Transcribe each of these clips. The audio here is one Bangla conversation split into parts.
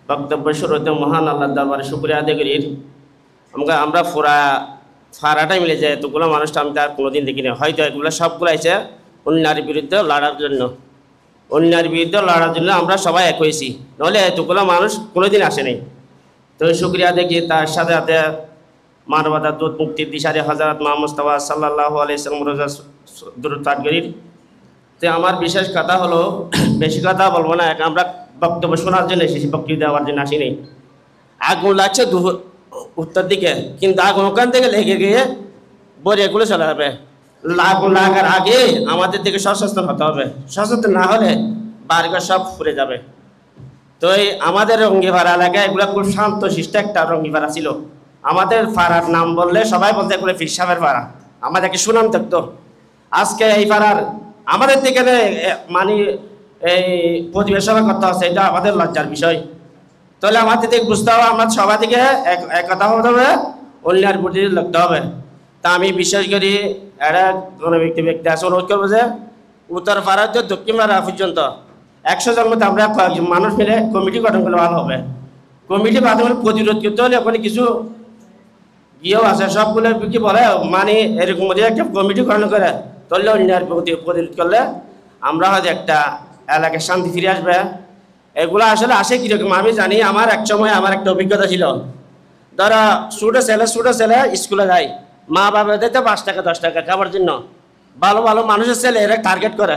বক্তব্য শুরুতে মহান আল্লাহর দরবারে শুকরিয়া আদায় করি। আমরা পুরা ফারাটাই মিলে যায় এতগুলো মানুষটা আমি তার কোনোদিন দেখিনি, হয়তো এগুলো সবগুলো আছে অন্যায়ের বিরুদ্ধে লড়ার জন্য। অন্যায়ের বিরুদ্ধে লড়ার জন্য আমরা সবাই এক হয়েছি, নাহলে এতগুলো মানুষ কোনোদিন আসেনি। তো শুকরিয়া দেখি তার সাথে সাথে মানবতার দূত মুক্তির দিশারি হযরত মুহাম্মদ মুস্তাফা সাল্লাল্লাহু আলাইহি ওয়াসাল্লাম রোজা দরুদ পাঠ করি। তো আমার বিশেষ কথা হলো, বেশি কথা বলবো না, আমরা বক্তব্য শোনার জন্য এসেছি, বক্তব্য দেওয়ার জন্য আসিনি। আগুন লাগছে উত্তর দিকে, কিন্তু আগুন ওখান থেকে লেগে গিয়ে বরিয়াগুলো চলে যাবে। আগুন লাগার আগে আমাদের দিকে সচেতন হতে হবে, সচেতন না হলে বাড়িঘর সব ফুরে যাবে। তো এই আমাদের রঙ্গিপাড়া এলাকায় এগুলো খুব শান্ত শিষ্ট একটা রঙ্গিপাড়া ছিল। আমাদের পাড়ার নাম বললে সবাই বলতে এগুলো পীর সাহেবের পাড়া, আমাদেরকে সুনাম থাকতো। আজকে এই পাড়ার আমাদের দিকে মানে এই পরিবেশনা করতে হচ্ছে, এটা আমাদের লজ্জার বিষয়। তাহলে আমাদের দিকে বুঝতে হবে, আমরা সবাই থেকে এক কথা হতে হবে, অন্যায়ের প্রতি লড়তে হবে। তা আমি বিশ্বাস করি এটা কোনো ব্যক্তি আছে অনুরোধ করবো যে উত্তর পাড়া থেকে দক্ষিণ পাড়া পর্যন্ত 100 জন মধ্যে আমরা কয়েকজন মানুষ মিলে কমিটি গঠন করলে ভালো হবে। কমিটি মাধ্যমে প্রতিরোধ করতে হলে ওখানে কিছু ইয়েও আছে, সবগুলো কি বলে মানে এরকম একটা কমিটি গঠন করে তাহলে অন্যায়ের প্রতি প্রতিরোধ করলে আমরা হয়তো একটা এলাকায় শান্তি ফিরে আসবে। এগুলো আসলে আসে কীরকম আমি জানি। আমার এক সময় আমার একটা অভিজ্ঞতা ছিল, ধরো ছোটো ছেলে স্কুলে যায়, মা বাবা দিতে 5 টাকা 10 টাকা খাবার জন্য। ভালো ভালো মানুষের ছেলে এরা টার্গেট করে,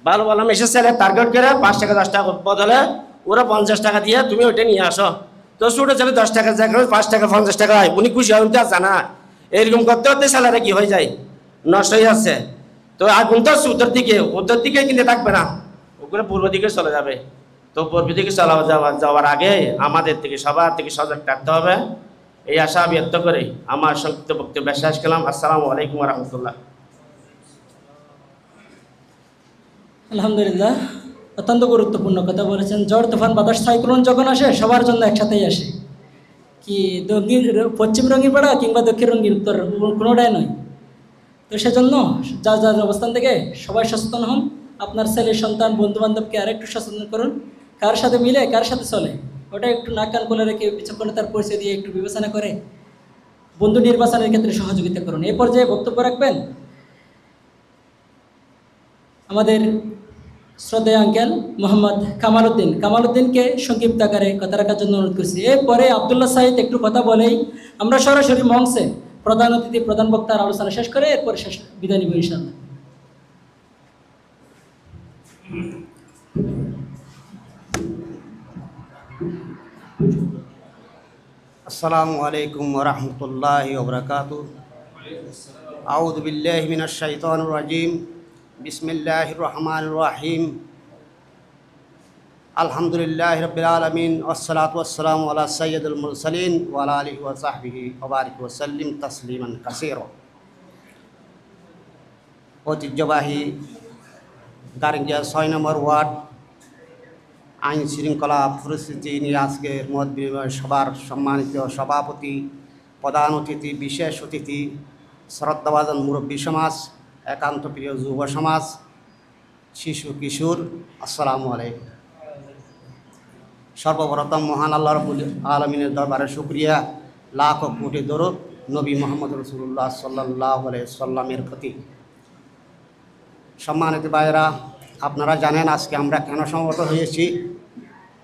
ভালো ভালো মেসের ছেলে টার্গেট করে 5 টাকা 10 টাকা বদলে ওরা 50 টাকা দিয়ে তুমি ওইটা নিয়ে আসো। তো ছোটো ছেলে 10 টাকা জায়গায় 5 টাকা 50 টাকা হয়, উনি খুশি হতে জানা। এরকম করতে করতে ছেলেরা কি হয়ে যায়, নষ্ট হয়ে যাচ্ছে। তো আগুন তো উত্তর দিকে কিনতে থাকবে না, ওগুলো পূর্ব দিকে চলে যাবে। তো পূর্ব দিকে যাওয়ার আগে আমাদের থেকে সবার থেকে সজাগ থাকতে হবে। এই আশা ব্যক্ত করে আমার সংক্ষিপ্ত বক্তব্য শেষ করলাম। আসসালামু আলাইকুম ওয়া রাহমাতুল্লাহ। আলহামদুলিল্লাহ, অত্যন্ত গুরুত্বপূর্ণ কথা বলেছেন। ঝড় তুফান বাতাস সাইক্লোন যখন আসে সবার জন্য একসাথেই আসে, কি পশ্চিম রঙিপাড়া কিংবা দক্ষিণ রঙিন উত্তর কোনোটাই নয়। তো সেজন্য যার যার অবস্থান থেকে সবাই সচেতন হন। আপনার ছেলে সন্তান বন্ধু বান্ধবকে আরেকটু সচেতন করুন, কার সাথে মিলে কার সাথে চলে ওটা একটু নাক কান খুলে রেখে বিচক্ষণে তার পরিচয় দিয়ে একটু বিবেচনা করে বন্ধু নির্বাচনের ক্ষেত্রে সহযোগিতা করুন। এই পর্যায়ে বক্তব্য রাখবেন আমাদের শ্রদ্ধেয় আঙ্কেল মোহাম্মদ কামালউদ্দিনকে সংক্ষিপ্ত আকারে কথা রাখার জন্য অনুরোধ করছি। এরপরে আবদুল্লাহ সাইদ একটু কথা বলেই আমরা সরাসরি মঞ্চে প্রধান অতিথি প্রধান বক্তার আলোচনা শেষ করে এরপরে বিদায় নিব ইনশাআল্লাহ। আসসালামু আলাইকুম ওয়া রাহমাতুল্লাহি ওয়া বারাকাতুহু। আউযু বিল্লাহি মিনাশ শাইতানির রাজিম। বিসমিল্লাহির রহমানির রহিম। আলহামদুলিল্লাহি রাব্বিল আলামিন ওয়াসসালাতু ওয়াসসালামু আলা সাইয়্যিদিল মুরসালিন ওয়া আলা আলিহি ওয়া সাহবিহি ওয়া বারিক ওয়া সাল্লিম তাসলিমান কাসীরা। ঐতিহ্যবাহী গারিঙ্গিয়া 6 নম্বর ওয়ার্ড আইন শৃঙ্খলা পরিস্থিতি নিয়ে আজকের মত বিনিময় সভার সম্মানিত সভাপতি, প্রধান অতিথি, বিশেষ অতিথি, শ্রদ্ধাভাজন মুরব্বী সমাজ, একান্ত প্রিয় যুব সমাজ, শিশু কিশোর, আসসালামু আলাইকুম। সর্বপ্রথম মহান আল্লাহ রাব্বুল আলামিনের দরবারে শুকরিয়া, লাখ কোটি দরুদ নবী মুহাম্মদ রাসূলুল্লাহ সাল্লাল্লাহু আলাইহি সাল্লামের প্রতি। সম্মানিত ভাইয়েরা, আপনারা জানেন আজকে আমরা কেন সমবেত হয়েছি।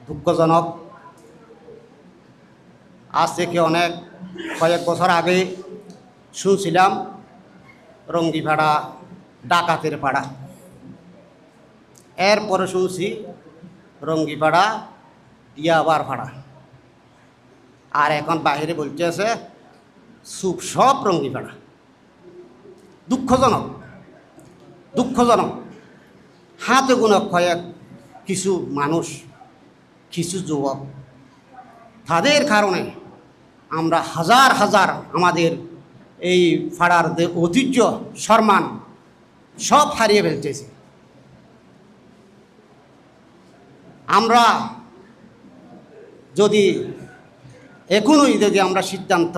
দুঃখজনক, আজ থেকে কয়েক বছর আগে শুনছিলাম রঙ্গিপাড়া ডাকাতের পাড়া, এরপরে শুনছি রঙ্গিপাড়া ইয়াবার পাড়া, আর এখন বাহিরে বলতেছে সব রঙ্গিপাড়া। দুঃখজনক। হাতে গোনা কিছু মানুষ, কিছু যুবক, তাদের কারণে আমরা হাজার হাজার আমাদের এই পাড়ার যে ঐতিহ্য সম্মান সব হারিয়ে ফেলতেছি। আমরা যদি আমরা সিদ্ধান্ত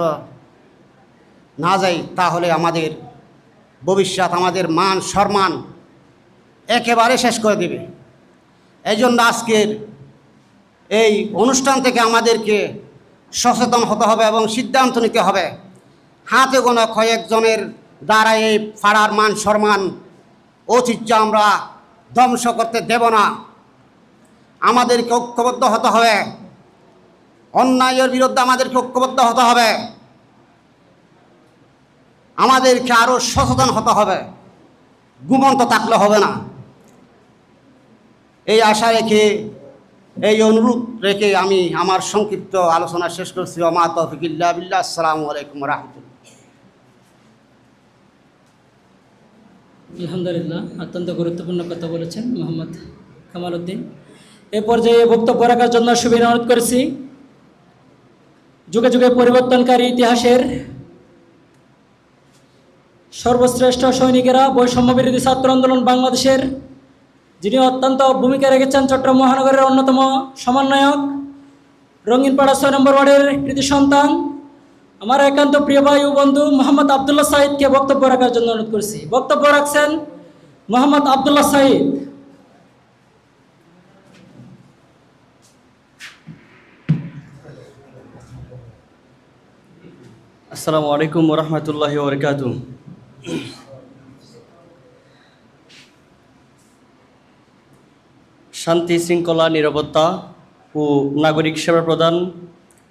না যাই তাহলে আমাদের ভবিষ্যৎ, আমাদের মান সম্মান একেবারে শেষ করে দেবে। এই জন্য আজকের এই অনুষ্ঠান থেকে আমাদেরকে সচেতন হতে হবে এবং সিদ্ধান্ত নিতে হবে। হাতে গোনা কয়েকজনের দ্বারা এই পাড়ার মান সম্মান ঐতিহ্য আমরা ধ্বংস করতে দেব না। আমাদেরকে ঐক্যবদ্ধ হতে হবে, অন্যায়ের বিরুদ্ধে আমাদেরকে ঐক্যবদ্ধ হতে হবে, আমাদেরকে আরও সচেতন হতে হবে, ঘুমন্ত থাকলে হবে না। এই আশা রেখে, এই অনুরোধ রেখে আমি আমার সংক্ষিপ্ত আলোচনা শেষ করছি। ওমা তৌফিক ইল্লা বিল্লাহ। আসসালামু আলাইকুম ওয়া রাহমাতুল্লাহ। আলহামদুলিল্লাহ, অত্যন্ত গুরুত্বপূর্ণ কথা বলেছেন মোহাম্মদ কামাল উদ্দিন। এ পর্যায়ে বক্তব্য রাখার জন্য সুবিধা অনুরোধ করেছি যুগে যুগে পরিবর্তনকারী ইতিহাসের সর্বশ্রেষ্ঠ সৈনিকেরা, বৈষম্য বিরোধী ছাত্র আন্দোলন বাংলাদেশের, যিনি অত্যন্ত ভূমিকা রেখেছেন চট্টগ্রাম মহানগরের অন্যতম সমন্বয়ক, রঙিনপাড়া 6 নম্বর ওয়ার্ডের কৃতি সন্তান, আমার একান্ত প্রিয় ভাই ও বন্ধু মোহাম্মদ আবদুল্লাহ সাঈদকে বক্তব্য রাখার জন্য অনুরোধ করছি। বক্তব্য রাখছেন মোহাম্মদ আবদুল্লাহ সাঈদ। আসসালামু আলাইকুম ওয়া রাহমাতুল্লাহি ওয়া বারাকাতুহু। শান্তি শৃঙ্খলা নিরাপত্তা ও নাগরিক সেবা প্রদান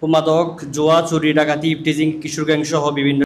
ও মাদক, জুয়া, চুরি, ডাকাতি, ইফটিজিং, কিশোর গ্যাং সহ বিভিন্ন